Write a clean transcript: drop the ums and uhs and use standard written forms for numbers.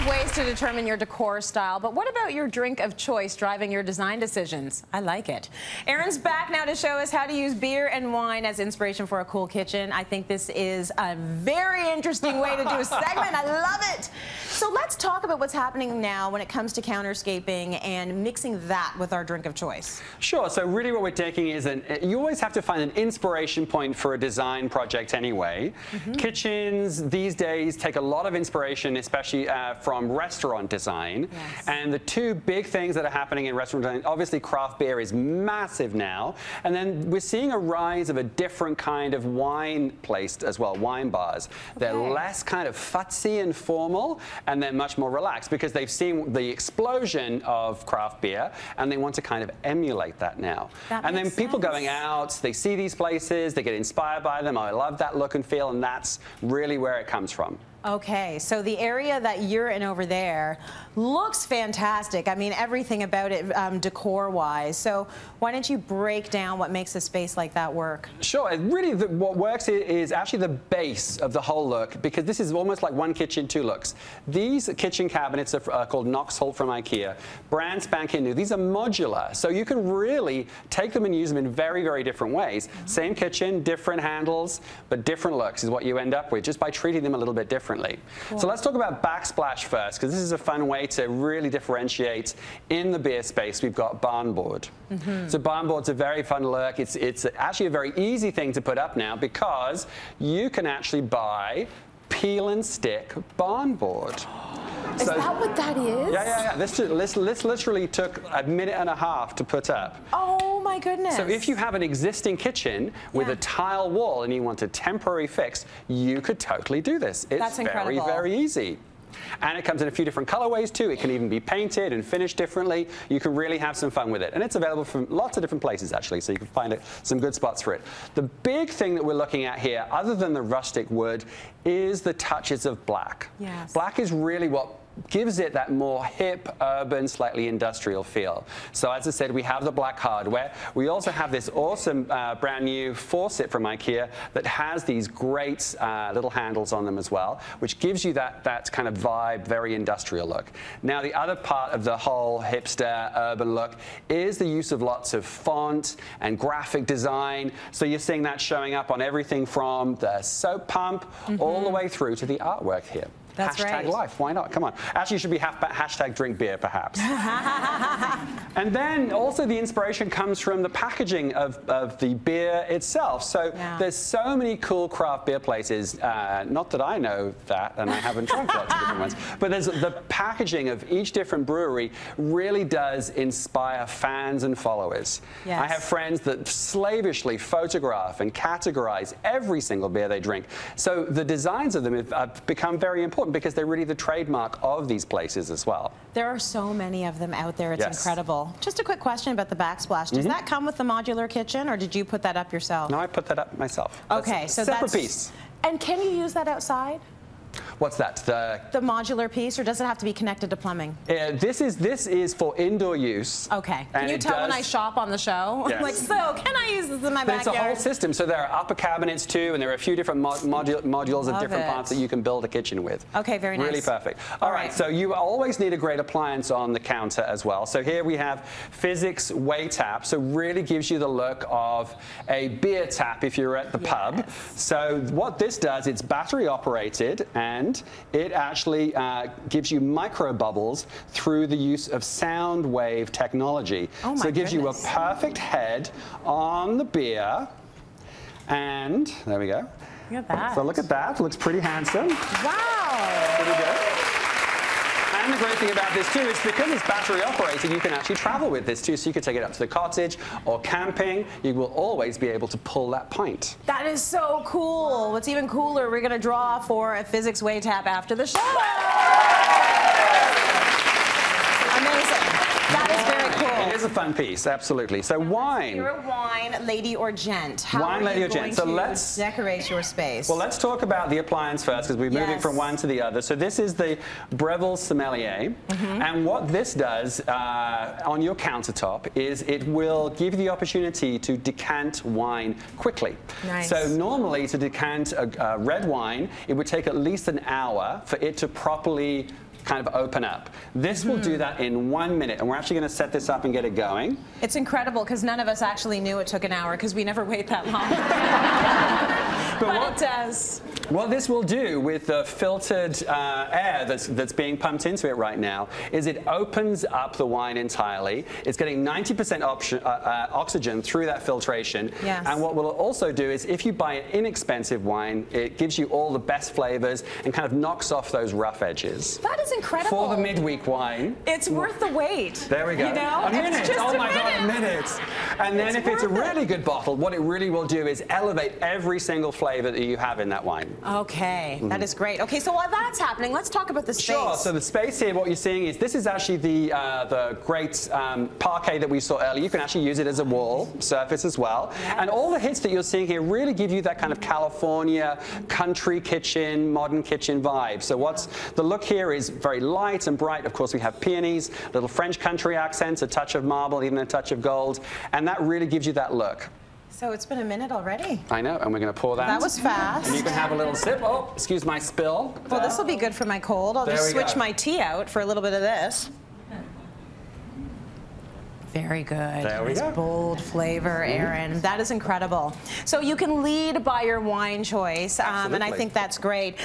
ways to determine your decor style, but what about your drink of choice driving your design decisions? I like it. Arren's back now to show us how to use beer and wine as inspiration for a cool kitchen. I think this is a very interesting way to do a segment. I love it. So let's talk about what's happening now when it comes to counterscaping and mixing that with our drink of choice. Sure. So really what we're taking is, you always have to find an inspiration point for a design project anyway. Kitchens these days take a lot of inspiration, especially from restaurant design. Yes. And the two big things that are happening in restaurant design, obviously craft beer is massive now. And then we're seeing a rise of a different kind of wine place as well, wine bars. They're less kind of futzy and formal, and they're much more relaxed because they've seen the explosion of craft beer and they want to kind of emulate that now. And then people going out, they see these places, they get inspired by them. I love that look and feel, and that's really where it comes from. Okay, so the area that you're in over there looks fantastic. I mean, everything about it decor-wise. So why don't you break down what makes a space like that work? Sure. Really, what works is actually the base of the whole look, because this is almost like one kitchen, two looks. These kitchen cabinets are called Knox Holt from IKEA. Brand spanking new. These are modular, so you can really take them and use them in very, very different ways. Same kitchen, different handles, but different looks is what you end up with just by treating them a little bit differently. Cool. So let's talk about backsplash first, because this is a fun way to really differentiate. In the beer space, we've got barn board. So barn board's a very fun look. It's actually a very easy thing to put up now because you can actually buy peel and stick barn board. Is that what that is? Yeah. This literally took a minute and a half to put up. Oh my goodness. So if you have an existing kitchen with a tile wall and you want a temporary fix, you could totally do this. It's very, very easy. And it comes in a few different colorways too. It can even be painted and finished differently. You can really have some fun with it. And it's available from lots of different places actually, so you can find some good spots for it. The big thing that we're looking at here, other than the rustic wood, is the touches of black. Yes. Black is really what gives it that more hip, urban, slightly industrial feel. So as I said, we have the black hardware. We also have this awesome brand new faucet from IKEA that has these great little handles on them as well, which gives you that kind of vibe, very industrial look. Now the other part of the whole hipster urban look is the use of lots of font and graphic design. So you're seeing that showing up on everything from the soap pump all the way through to the artwork here. That's hashtag life, why not? Come on. Actually, it should be hashtag drink beer, perhaps. And then also the inspiration comes from the packaging of the beer itself. So there's so many cool craft beer places, not that I know that, and I haven't tried lots of different ones, but there's the packaging of each different brewery really does inspire fans and followers. Yes. I have friends that slavishly photograph and categorize every single beer they drink. So the designs of them have become very important, because they're really the trademark of these places as well. There are so many of them out there. It's incredible. Just a quick question about the backsplash. Does that come with the modular kitchen, or did you put that up yourself? No, I put that up myself. Okay, so that's a separate piece. And can you use that outside? What's that? The modular piece, or does it have to be connected to plumbing? This is for indoor use. Okay. Can you tell when I shop on the show? Yes. Like, so can I use this in my backyard? It's a whole system. So there are upper cabinets too, and there are a few different modules of different parts that you can build a kitchen with. Okay, very nice. Really perfect. All right. So you always need a great appliance on the counter as well. So here we have Physics Way Tap. So really gives you the look of a beer tap if you're at the pub. So what this does, it's battery operated, and it actually gives you micro bubbles through the use of sound wave technology. So it gives you a perfect head on the beer. And there we go. Look at that. So look at that. Looks pretty handsome. Wow. Pretty good. And the great thing about this too is because it's battery operated, you can actually travel with this too. So you can take it up to the cottage or camping. You will always be able to pull that pint. That is so cool. What's even cooler, we're going to draw for a Physics Way Tap after the show. Amazing. That is very cool. It is a fun piece, absolutely. So wine. You're a wine lady or gent. How wine lady or gent. So let's decorate your space. Well, let's talk about the appliance first, because we're moving from one to the other. So this is the Breville Sommelier, and what this does on your countertop is it will give you the opportunity to decant wine quickly. Nice. So normally to decant a red wine, it would take at least an hour for it to properly kind of open up. This will do that in 1 minute, and we're actually going to set this up and get it going. It's incredible because none of us actually knew it took an hour because we never wait that long. but it does. What this will do with the filtered air that's being pumped into it right now is it opens up the wine entirely. It's getting 90% oxygen through that filtration. Yes. And what will also do is if you buy an inexpensive wine, it gives you all the best flavors and kind of knocks off those rough edges. That is incredible. For the midweek wine. It's worth the wait. There we go. You know? A minute. It's just oh a my God, a minute. And then if it's a really good bottle, what it really will do is elevate every single flavor that you have in that wine. Okay. That is great. Okay, so while that's happening, let's talk about the space. Sure. So the space here, what you're seeing is this is actually the great parquet that we saw earlier. You can actually use it as a wall surface as well. Yes. And all the hits that you're seeing here really give you that kind of California country kitchen, modern kitchen vibe. So the look here is very light and bright. Of course, we have peonies, little French country accents, a touch of marble, even a touch of gold, and that really gives you that look. So it's been a minute already. I know, and we're going to pour that. That was fast. And you can have a little sip. Oh, excuse my spill. Well, this will be good for my cold. I'll just switch my tea out for a little bit of this. Very good. There we go. Bold flavor, Arren. That is incredible. So you can lead by your wine choice, and I think that's great.